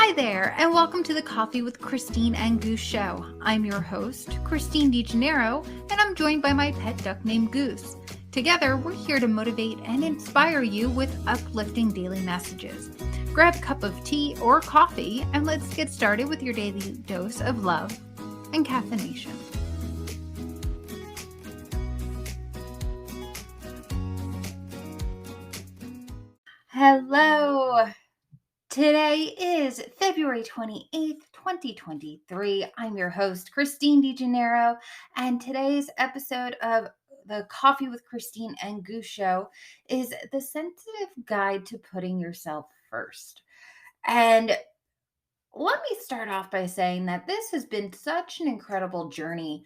Hi there, and welcome to the Coffee with Christine and Goose show. I'm your host, Christine DeGennaro, and I'm joined by my pet duck named Goose. Together, we're here to motivate and inspire you with uplifting daily messages. Grab a cup of tea or coffee, and let's get started with your daily dose of love and caffeination. Hello! Today is February 28th, 2023. I'm your host, Christine DeGennaro, and today's episode of the Coffee with Christine and Goose show is the sensitive guide to putting yourself first. And let me start off by saying that this has been such an incredible journey.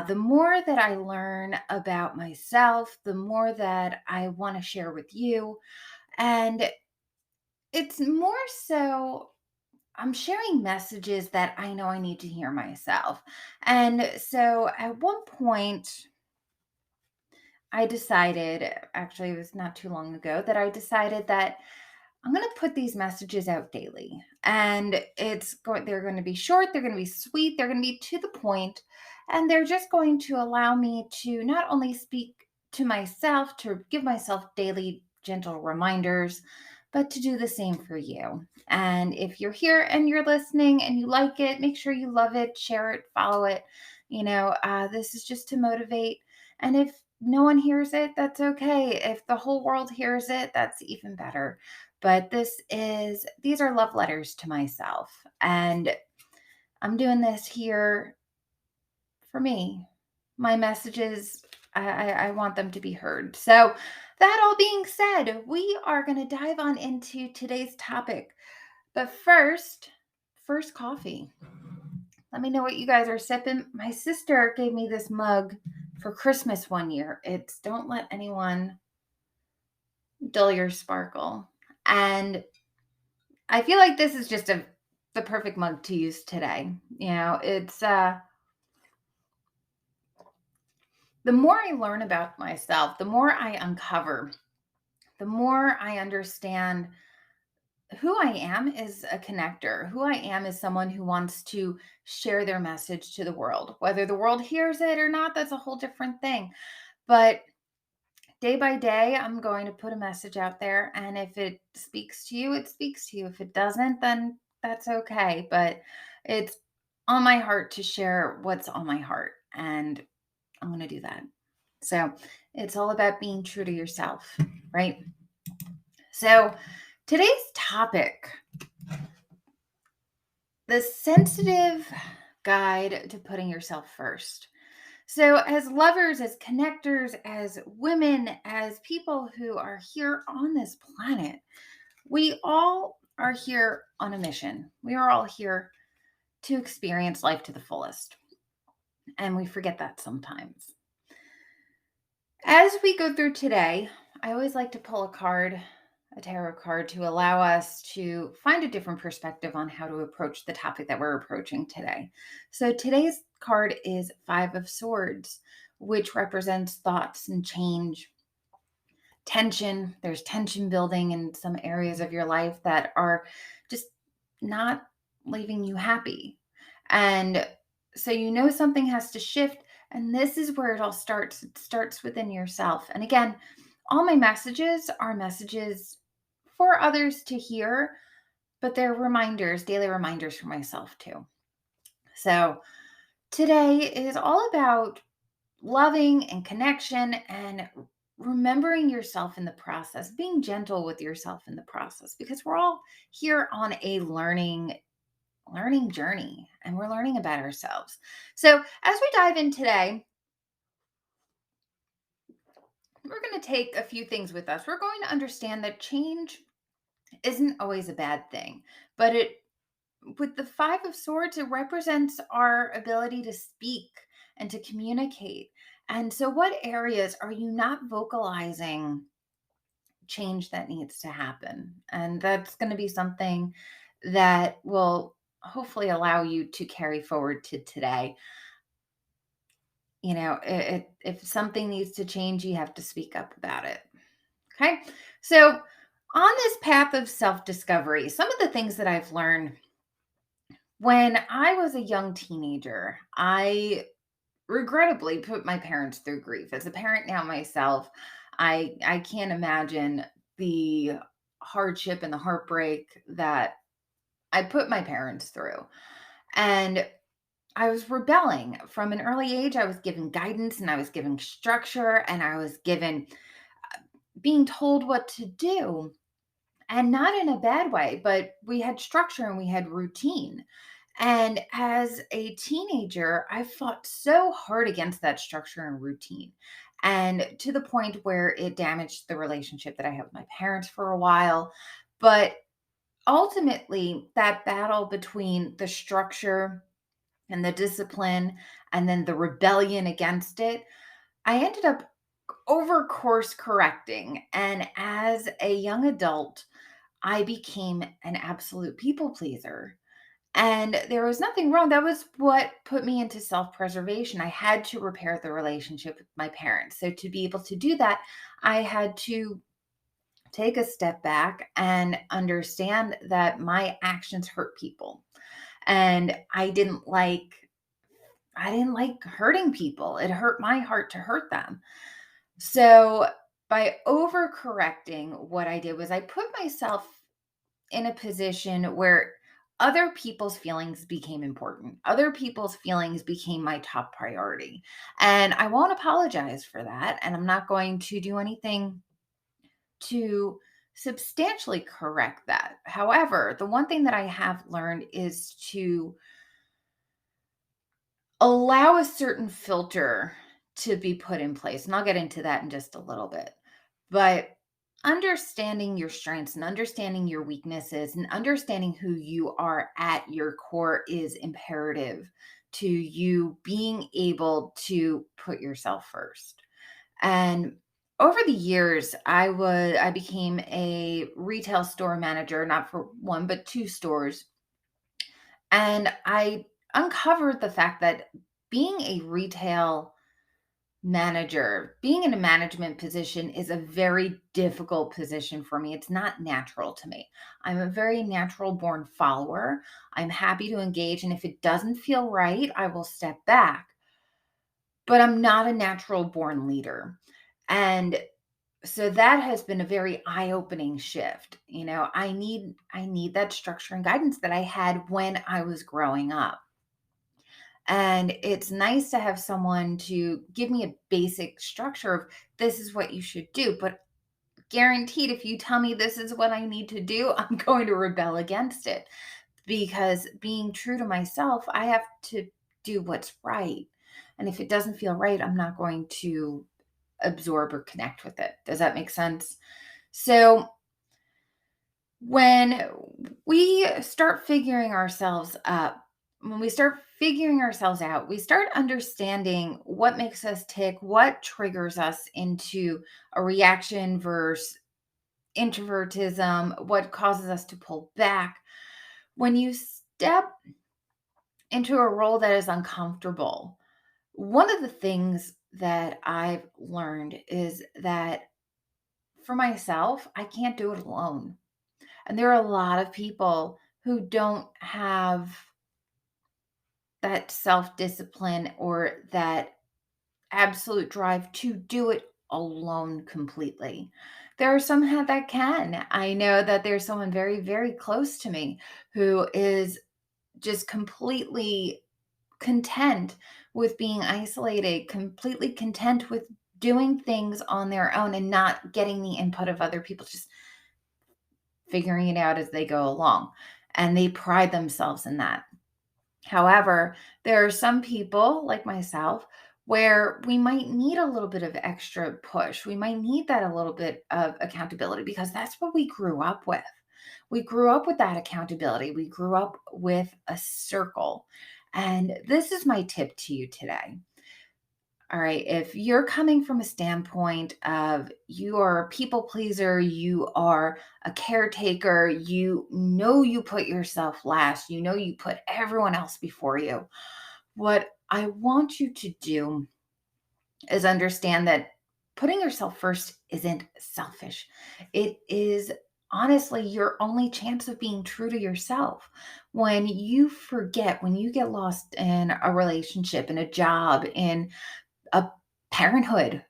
The more that I learn about myself, the more that I want to share with you. And it's more so I'm sharing messages that I know I need to hear myself. And so at one point, I decided, actually, it was not too long ago, that I decided that I'm going to put these messages out daily. And they're going to be short, they're going to be sweet, they're going to be to the point, and they're just going to allow me to not only speak to myself, to give myself daily gentle reminders, but to do the same for you. And if you're here and you're listening and you like it, make sure you love it, share it, follow it. This is just to motivate. And if no one hears it, that's okay. If the whole world hears it, that's even better. But these are love letters to myself. And I'm doing this here for me. My messages, I want them to be heard. So that all being said, we are going to dive on into today's topic. But first coffee. Let me know what you guys are sipping. My sister gave me this mug for Christmas one year. It's don't let anyone dull your sparkle. And I feel like this is just the perfect mug to use today. It's the more I learn about myself, the more I uncover, the more I understand who I am is a connector. Who I am is someone who wants to share their message to the world. Whether the world hears it or not, that's a whole different thing. But day by day, I'm going to put a message out there. And if it speaks to you, it speaks to you. If it doesn't, then that's okay. But it's on my heart to share what's on my heart. And I'm going to do that. So it's all about being true to yourself, right? So today's topic, the sensitive guide to putting yourself first. So as lovers, as connectors, as women, as people who are here on this planet, we all are here on a mission. We are all here to experience life to the fullest. And we forget that sometimes. As we go through today, I always like to pull a tarot card, to allow us to find a different perspective on how to approach the topic that we're approaching today. So today's card is Five of Swords, which represents thoughts and change, tension. There's tension building in some areas of your life that are just not leaving you happy. And so something has to shift. And this is where it all starts. It starts within yourself. And again, all my messages are messages for others to hear, but they're reminders, daily reminders for myself too. So today is all about loving and connection and remembering yourself in the process, being gentle with yourself in the process, because we're all here on a learning journey and we're learning about ourselves. So as we dive in today, we're going to take a few things with us. We're going to understand that change isn't always a bad thing, but with the Five of Swords, it represents our ability to speak and to communicate. And so what areas are you not vocalizing change that needs to happen? And that's going to be something that will hopefully allow you to carry forward to today. If something needs to change, you have to speak up about it. Okay. So on this path of self-discovery, some of the things that I've learned When I was a young teenager, I regrettably put my parents through grief. As a parent now myself, I can't imagine the hardship and the heartbreak that I put my parents through. And I was rebelling from an early age. I was given guidance and I was given structure and I was given being told what to do. And not in a bad way, but we had structure and we had routine. And as a teenager, I fought so hard against that structure and routine. And to the point where it damaged the relationship that I had with my parents for a while. But ultimately, that battle between the structure and the discipline and then the rebellion against it, I ended up over course correcting. And as a young adult, I became an absolute people pleaser. And there was nothing wrong. That was what put me into self preservation. I had to repair the relationship with my parents. So, to be able to do that, I had to take a step back and understand that my actions hurt people. And I didn't like hurting people. It hurt my heart to hurt them. So, by overcorrecting, what I did was I put myself in a position where other people's feelings became important. Other people's feelings became my top priority. And I won't apologize for that. And I'm not going to do anything to substantially correct that. However, the one thing that I have learned is to allow a certain filter to be put in place. And I'll get into that in just a little bit. But understanding your strengths and understanding your weaknesses and understanding who you are at your core is imperative to you being able to put yourself first. And over the years, I became a retail store manager, not for one, but two stores. And I uncovered the fact that being a retail manager, being in a management position is a very difficult position for me. It's not natural to me. I'm a very natural born follower. I'm happy to engage. And if it doesn't feel right, I will step back. But I'm not a natural born leader. And so that has been a very eye-opening shift. I need that structure and guidance that I had when I was growing up. And it's nice to have someone to give me a basic structure of this is what you should do. But guaranteed, if you tell me this is what I need to do, I'm going to rebel against it because being true to myself, I have to do what's right. And if it doesn't feel right, I'm not going to absorb or connect with it. Does that make sense? So, when we start figuring ourselves up, when we start figuring ourselves out, we start understanding what makes us tick, what triggers us into a reaction versus introvertism, what causes us to pull back. When you step into a role that is uncomfortable, one of the things that I've learned is that for myself, I can't do it alone. And there are a lot of people who don't have that self discipline or that absolute drive to do it alone completely. There are some that can. I know that there's someone very, very close to me who is just completely content with being isolated, completely content with doing things on their own and not getting the input of other people, just figuring it out as they go along. And they pride themselves in that. However, there are some people like myself where we might need a little bit of extra push. We might need that a little bit of accountability because that's what we grew up with. We grew up with that accountability. We grew up with a circle. And this is my tip to you today. All right. If you're coming from a standpoint of you are a people pleaser, you are a caretaker, you know you put yourself last, you know you put everyone else before you. What I want you to do is understand that putting yourself first isn't selfish. It is honestly your only chance of being true to yourself. When you forget, when you get lost in a relationship, in a job, in a parenthood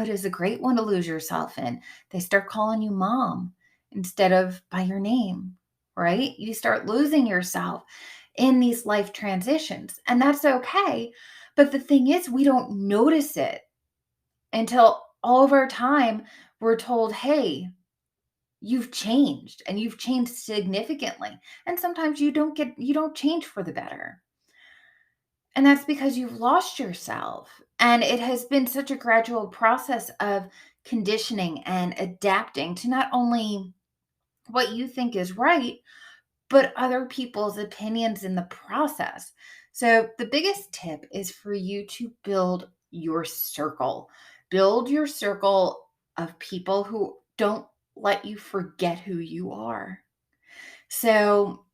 is a great one to lose yourself in. They start calling you mom instead of by your name, right? You start losing yourself in these life transitions, and that's okay. But the thing is, we don't notice it until all of our time we're told, hey, you've changed and you've changed significantly. And sometimes you don't change for the better. And that's because you've lost yourself. And it has been such a gradual process of conditioning and adapting to not only what you think is right, but other people's opinions in the process. So, the biggest tip is for you to build your circle. Build your circle of people who don't let you forget who you are. So,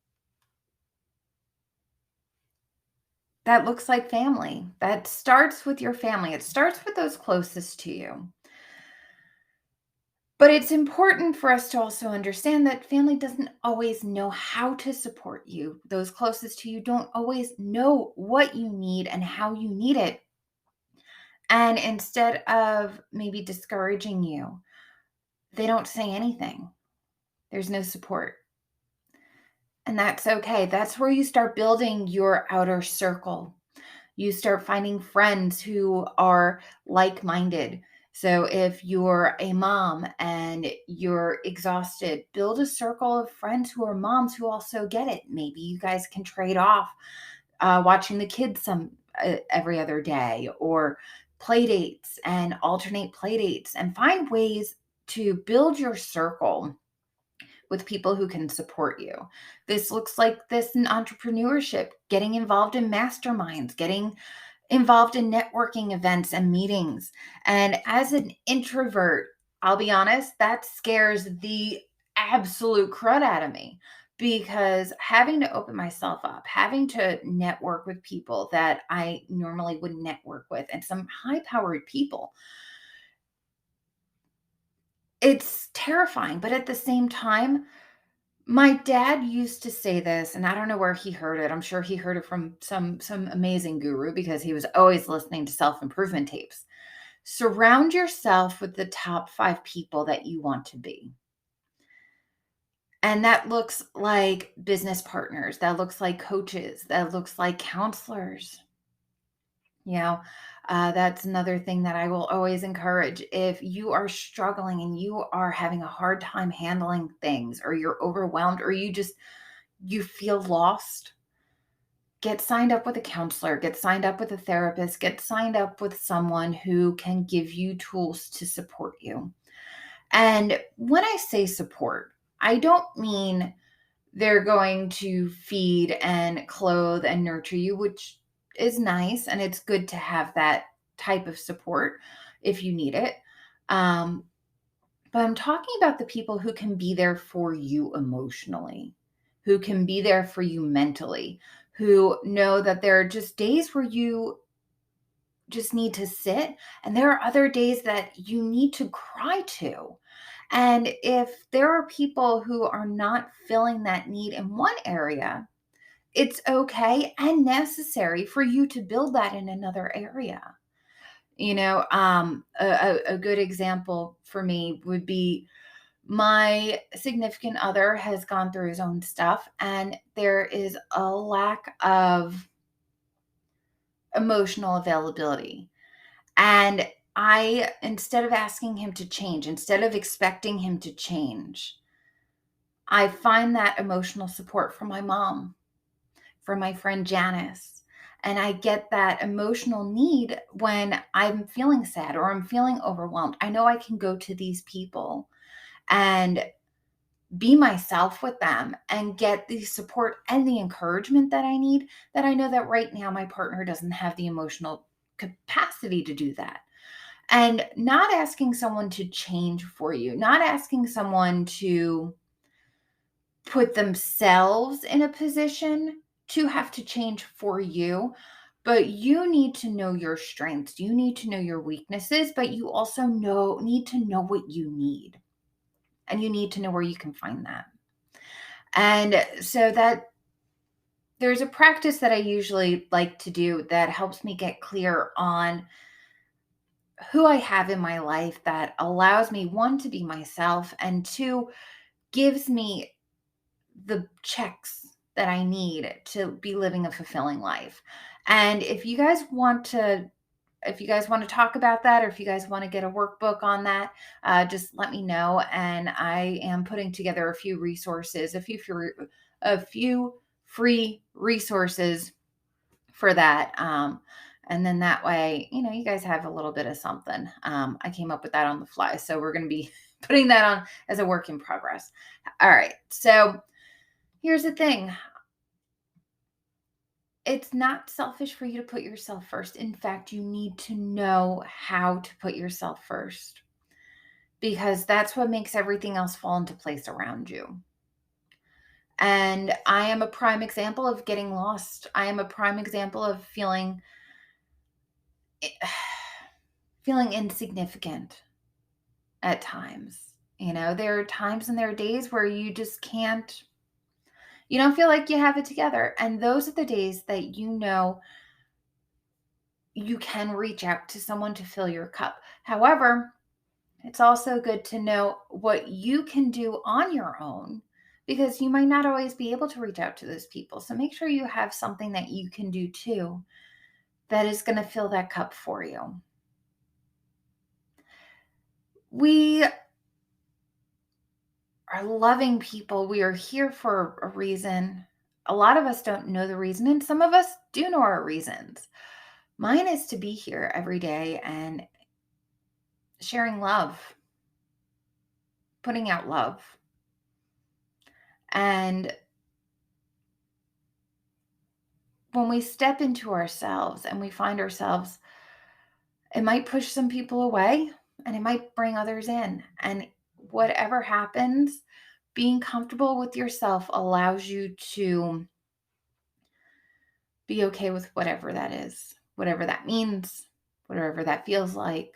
that looks like family. That starts with your family. It starts with those closest to you. But it's important for us to also understand that family doesn't always know how to support you. Those closest to you don't always know what you need and how you need it. And instead of maybe discouraging you, they don't say anything. There's no support. And that's okay. That's where you start building your outer circle. You start finding friends who are like minded. So, if you're a mom and you're exhausted, build a circle of friends who are moms who also get it. Maybe you guys can trade off watching the kids every other day, or play dates and alternate play dates, and find ways to build your circle with people who can support you. This looks like this in entrepreneurship, getting involved in masterminds, getting involved in networking events and meetings. And as an introvert, I'll be honest, that scares the absolute crud out of me, because having to open myself up, having to network with people that I normally wouldn't network with, and some high powered people, it's terrifying. But at the same time, my dad used to say this, and I don't know where he heard it. I'm sure he heard it from some amazing guru, because he was always listening to self-improvement tapes. Surround yourself with the top 5 people that you want to be. And that looks like business partners, that looks like coaches, that looks like counselors. You know, that's another thing that I will always encourage. If you are struggling and you are having a hard time handling things, or you're overwhelmed, or you feel lost, get signed up with a counselor, get signed up with a therapist, get signed up with someone who can give you tools to support you. And when I say support, I don't mean they're going to feed and clothe and nurture you, which is nice. And it's good to have that type of support if you need it. Um, but I'm talking about the people who can be there for you emotionally, who can be there for you mentally, who know that there are just days where you just need to sit, and there are other days that you need to cry to. And if there are people who are not filling that need in one area, it's okay and necessary for you to build that in another area. A good example for me would be, my significant other has gone through his own stuff, and there is a lack of emotional availability. And instead of asking him to change, instead of expecting him to change, I find that emotional support from my mom, from my friend Janice. And I get that emotional need when I'm feeling sad or I'm feeling overwhelmed. I know I can go to these people and be myself with them and get the support and the encouragement that I need, that I know that right now my partner doesn't have the emotional capacity to do that. And not asking someone to change for you, not asking someone to put themselves in a position to have to change for you, but you need to know your strengths. You need to know your weaknesses, but you also need to know what you need. and you need to know where you can find that. And so that there's a practice that I usually like to do that helps me get clear on who I have in my life that allows me, one, to be myself, and two, gives me the checks that I need to be living a fulfilling life. And if you guys want to talk about that, or if you guys want to get a workbook on that, just let me know. And I am putting together a few resources, a few free resources for that. And then that way, you guys have a little bit of something. I came up with that on the fly. So we're going to be putting that on as a work in progress. All right. So here's the thing. It's not selfish for you to put yourself first. In fact, you need to know how to put yourself first, because that's what makes everything else fall into place around you. And I am a prime example of getting lost. I am a prime example of feeling insignificant at times. There are times and there are days where you just can't, you don't feel like you have it together. And those are the days that you can reach out to someone to fill your cup. However, it's also good to know what you can do on your own, because you might not always be able to reach out to those people. So make sure you have something that you can do too that is going to fill that cup for you. We are loving people. We are here for a reason. A lot of us don't know the reason, and some of us do know our reasons. Mine is to be here every day and sharing love, putting out love. And when we step into ourselves and we find ourselves, it might push some people away and it might bring others in. And whatever happens, being comfortable with yourself allows you to be okay with whatever that is, whatever that means, whatever that feels like.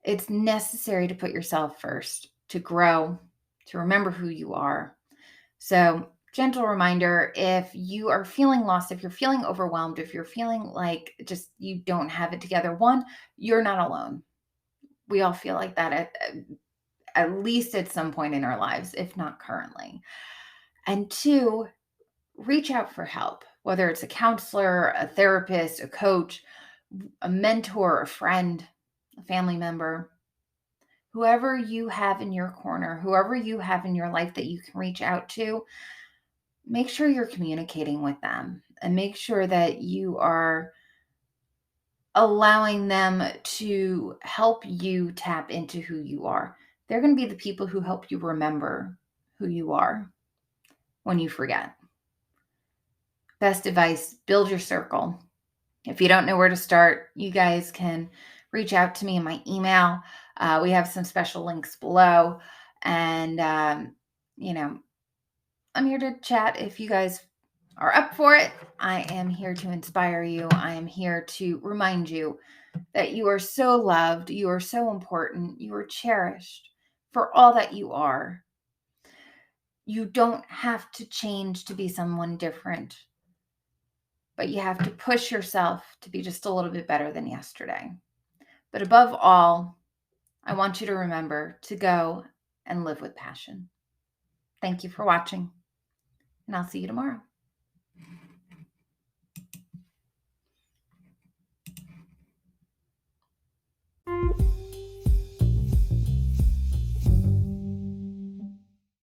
It's necessary to put yourself first, to grow, to remember who you are. So, gentle reminder, if you are feeling lost, if you're feeling overwhelmed, if you're feeling like just you don't have it together, one, you're not alone. We all feel like that at least at some point in our lives, if not currently. And two, reach out for help, whether it's a counselor, a therapist, a coach, a mentor, a friend, a family member, whoever you have in your corner, whoever you have in your life that you can reach out to. Make sure you're communicating with them and make sure that you are allowing them to help you tap into who you are. They're going to be the people who help you remember who you are when you forget. Best advice, build your circle. If you don't know where to start, you guys can reach out to me in my email. We have some special links below. And, I'm here to chat if you guys are up for it. I am here to inspire you. I am here to remind you that you are so loved. You are so important. You are cherished for all that you are. You don't have to change to be someone different, but you have to push yourself to be just a little bit better than yesterday. But above all, I want you to remember to go and live with passion. Thank you for watching, and I'll see you tomorrow.